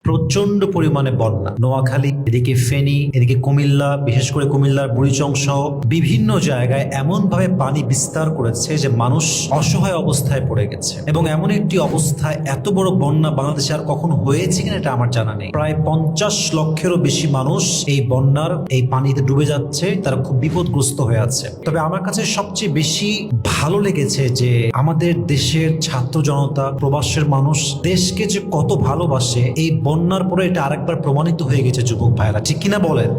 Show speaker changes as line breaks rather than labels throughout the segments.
প্রচন্ড পরিমাণে বন্যা। নোয়াখালী, এদিকে ফেনী, এদিকে কুমিল্লা, বিশেষ করে কুমিল্লার বুড়িচং সহ বিভিন্ন জায়গায় এমন ভাবে পানি বিস্তার করেছে যে মানুষ অসহায় অবস্থায় পড়ে গেছে। এবং এমন একটি অবস্থায় এত বড় বন্যা বাংলাদেশে আর কখনো হয়েছে কিনা এটা আমার জানা নেই। প্রায় 50 লক্ষেরও বেশি মানুষ এই বন্যার এই পানিতে ডুবে যাচ্ছে, তারা খুব বিপদগ্রস্ত হয়ে আছে। তবে আমার কাছে সবচেয়ে বেশি ভালো লেগেছে যে আমাদের দেশের ছাত্র জনতা, প্রবাসের মানুষ দেশকে যে কত ভালোবাসে, এই বন্যার পরে এটা আরেকবার প্রমাণিত হয়ে গেছে যুবক ভাইরা, ঠিক কিনা বলেন?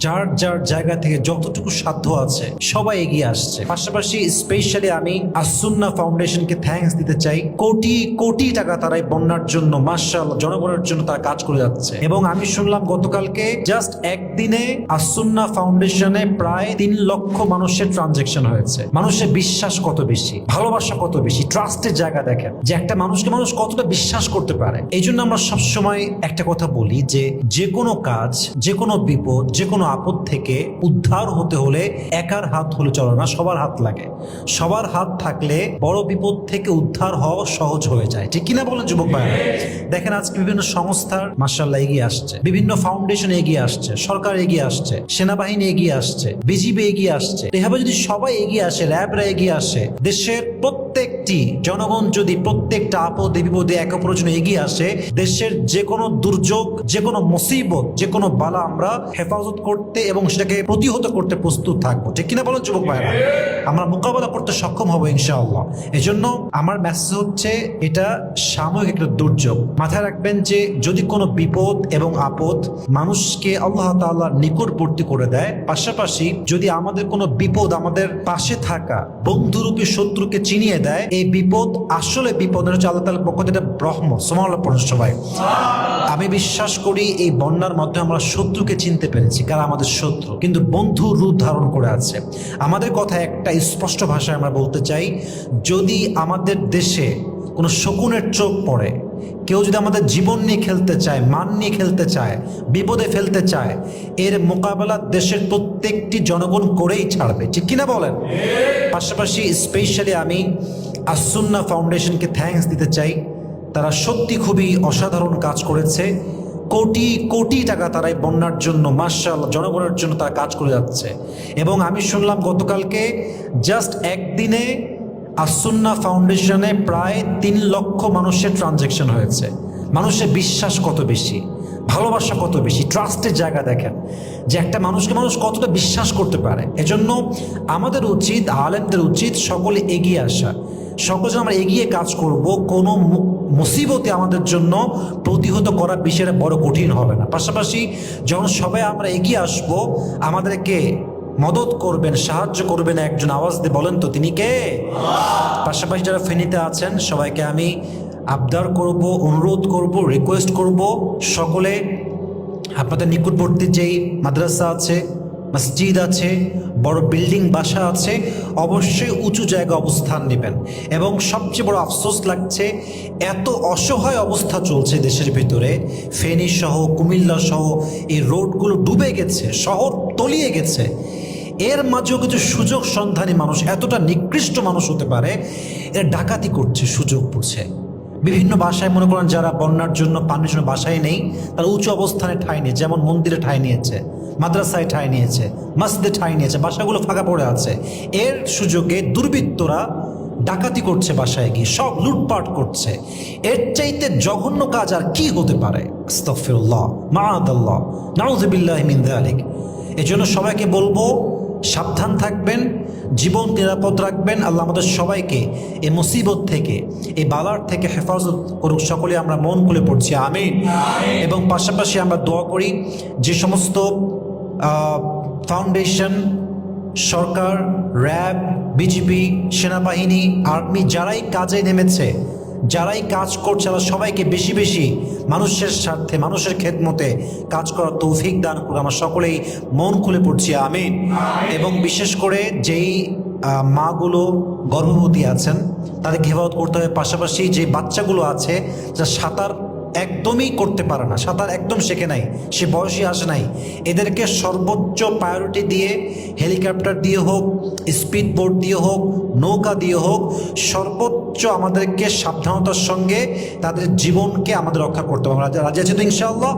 যার যার জায়গা থেকে যতটুকু সাধ্য আছে সবাই এগিয়ে আসছে। পাশাপাশি স্পেশালি আমি আসুন্না ফাউন্ডেশনকে থ্যাঙ্কস দিতে চাই। কোটি কোটি টাকা তারা এই বন্যার জন্য মাশাআল্লাহ জনগণের জন্য তারা কাজ করে যাচ্ছে। এবং আমি শুনলাম গতকালকে জাস্ট একদিনে আসুন্না ফাউন্ডেশনে প্রায় 3 লক্ষ মানুষের ট্রানজেকশন হয়েছে। মানুষের বিশ্বাস কত বেশি, ভালোবাসা কত বেশি, ট্রাস্টের জায়গা দেখেন যে একটা মানুষকে মানুষ কতটা বিশ্বাস করতে পারে। এই জন্য আমরা সবসময় একটা কথা বলি যে কোনো কাজ, যে কোনো বিপদ, যে কোনো আপদ থেকে উদ্ধার হতে হলে একার হাত হলে চলে না, সবার হাত লাগে। সবার হাত থাকলে বড় বিপদ থেকে উদ্ধার হওয়া সহজ হয়ে যায়, ঠিক কিনা বলেন যুবক ভাইরা? দেখেন আজকে বিভিন্ন সংস্থার মাশাআল্লাহ এগিয়ে আসছে, বিভিন্ন ফাউন্ডেশন এগিয়ে আসছে, সরকার এগিয়ে আসছে, সেনাবাহিনী এগিয়ে আসছে, বিজিবি এগিয়ে আসছে। এভাবে যদি সবাই এগিয়ে আসে, র্যাবরা এগিয়ে আসে, দেশের প্রত্যেকটি জনগণ যদি প্রত্যেকটা আপদে বিপদে একে অপরের জন্য এগিয়ে আসে, দেশের যে কোনো দুর্যোগ, যে কোনো মুসিবত, যে কোনো বালা আমরা হেফাজত করতে এবং সেটাকে প্রতিহত করতে প্রস্তুত থাকবো, ঠিক কিনা বলেন যুবক ভাইরা? আমরা মোকাবেলা করতে সক্ষম হবো ইনশাআল্লাহ। এজন্য আমার মেসেজ হচ্ছে এটা সাময়িক একটা দুর্যোগ। মাথায় রাখবেন যে যদি কোনো বিপদ এবং আপদ মানুষকে আল্লাহ তাআলার নিকটবর্তী করে দেয়, পাশাপাশি যদি আমাদের কোনো বিপদ আমাদের পাশে থাকা বন্ধুরূপী শত্রুকে চিনিয়ে দেয়, এই বিপদ আসলে বিপদ হচ্ছে আল্লাহ তাআলার পক্ষ থেকে রহমত। সুবহানাল্লাহ পড়ুন সবাই। আমি বিশ্বাস করি এই বন্যার মধ্যে আমরা শত্রুকে চিনতে পেরেছি, কারা আমাদের শত্রু, কিন্তু বন্ধু রূপ ধারণ করে আছে। আমাদের কথা একটা স্পষ্ট ভাষায় আমরা বলতে চাই, যদি আমাদের দেশে কোনো শকুনের চোখ পড়ে, কেউ যদি আমাদের জীবন নিয়ে খেলতে চায়, মান নিয়ে খেলতে চায়, বিপদে ফেলতে চায়, এর মোকাবেলা দেশের প্রত্যেকটি জনগণ করেই ছাড়বে, ঠিক কিনা বলেন? পাশাপাশি স্পেশালি আমি আসুন্না ফাউন্ডেশনকে থ্যাঙ্কস দিতে চাই। তারা সত্যি খুবই অসাধারণ কাজ করেছে। কোটি কোটি টাকা তারা এই বন্যার জন্য মাশাআল্লাহ জনগণের জন্য তারা কাজ করে যাচ্ছে। এবং আমি শুনলাম গতকালকে জাস্ট একদিনে আসুন্না ফাউন্ডেশনে প্রায় 3 লক্ষ মানুষের ট্রানজেকশন হয়েছে। মানুষের বিশ্বাস কত বেশি, ভালোবাসা কত বেশি, ট্রাস্টের জায়গা দেখেন যে একটা মানুষকে মানুষ কতটা বিশ্বাস করতে পারে। এজন্য আমাদের উচিত, আলেমদের উচিত সকলে এগিয়ে আসা, সকলে যেন আমরা এগিয়ে কাজ করব। কোনো মুসিবতে আমাদের জন্য প্রতিহত করার বিষয়টা বড় কঠিন হবে না। পাশাপাশি যখন সবাই আমরা এগিয়ে আসব, আমাদেরকে মদত করবেন, সাহায্য করবেন একজন, আওয়াজ দিয়ে বলেন তো তিনি কে? পাশাপাশি যারা ফেনীতে আছেন সবাইকে আমি আবদার করব, অনুরোধ করব, রিকোয়েস্ট করব, সকলে আপনাদের নিকটবর্তী যেই মাদ্রাসা আছে, মসজিদ আছে, বড় বিল্ডিং বাসা আছে, অবশ্যই উঁচু জায়গায় অবস্থান নেবেন। এবং সবচেয়ে বড় আফসোস লাগছে, এত অসহায় অবস্থা চলছে দেশের ভিতরে, ফেনী সহ কুমিল্লা সহ এই রোডগুলো ডুবে গেছে, শহর তলিয়ে গেছে। এর মাঝেও কিছু সুযোগ সন্ধানী মানুষ, এতটা নিকৃষ্ট মানুষ হতে পারে, এরা ডাকাতি করছে সুযোগ বুঝে। বিভিন্ন বাসায় মনে করেন যারা বন্যার জন্য পানির জন্য বাসায় নেই, তারা উঁচু অবস্থানে ঠাঁই নিয়েছে, যেমন মন্দিরে ঠাঁই নিয়েছে, মাদ্রাসায় ঠাঁই নিয়েছে, মসজিদে ঠাঁই নিয়েছে, বাসাগুলো ফাঁকা পড়ে আছে। এর সুযোগে দুর্বৃত্তরা ডাকাতি করছে, বাসায় গিয়ে সব লুটপাট করছে। এর চাইতে জঘন্য কাজ আর কি হতে পারে? আস্তাগফিরুল্লাহ, মাআদাল্লাহ, নাউযুবিল্লাহি মিন যালিক। এজন্য সবাইকে বলবো সাবধান থাকবেন, জীবন নিরাপদ রাখবেন। আল্লাহ আমাদের সবাইকে এই মুসিবত থেকে, এই বালার থেকে হেফাজত করুক। সকলে আমরা মন খুলে পড়ছি আমিন। এবং পাশাপাশি আমরা দোয়া করি যে সমস্ত ফাউন্ডেশন, সরকার, র্যাব, বিজিবি, সেনাবাহিনী, আর্মি যারাই কাজে নেমেছে, যারাই কাজ করছে, তারা সবাইকে বেশি বেশি মানুষের স্বার্থে, মানুষের খেদমতে কাজ করার তৌফিক দান করে। আমরা সকলেই মন খুলে পড়ছি আমিন। এবং বিশেষ করে যেই মাগুলো গর্ভবতী আছেন তাদেরকে হেফাজত করতে হবে। পাশাপাশি যে বাচ্চাগুলো আছে যা সাঁতার একদমই করতে পারে না, সাঁতার একদম শেখে নাই, সে বয়সই আসে নাই, এদেরকে সর্বোচ্চ প্রায়োরিটি দিয়ে হেলিকপ্টার দিয়ে হোক, স্পিড বোট দিয়ে হোক, নৌকা দিয়ে হোক, সর্বোচ্চ আমাদেরকে সাবধানতার সঙ্গে তাদের জীবনকে আমাদের রক্ষা করতে হবে। আমরা রাজি আছি তো ইনশাআল্লাহ?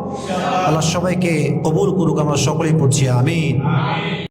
আল্লাহ সবাইকে কবুল করুক, আমরা সকলেই পড়ছি আমিন।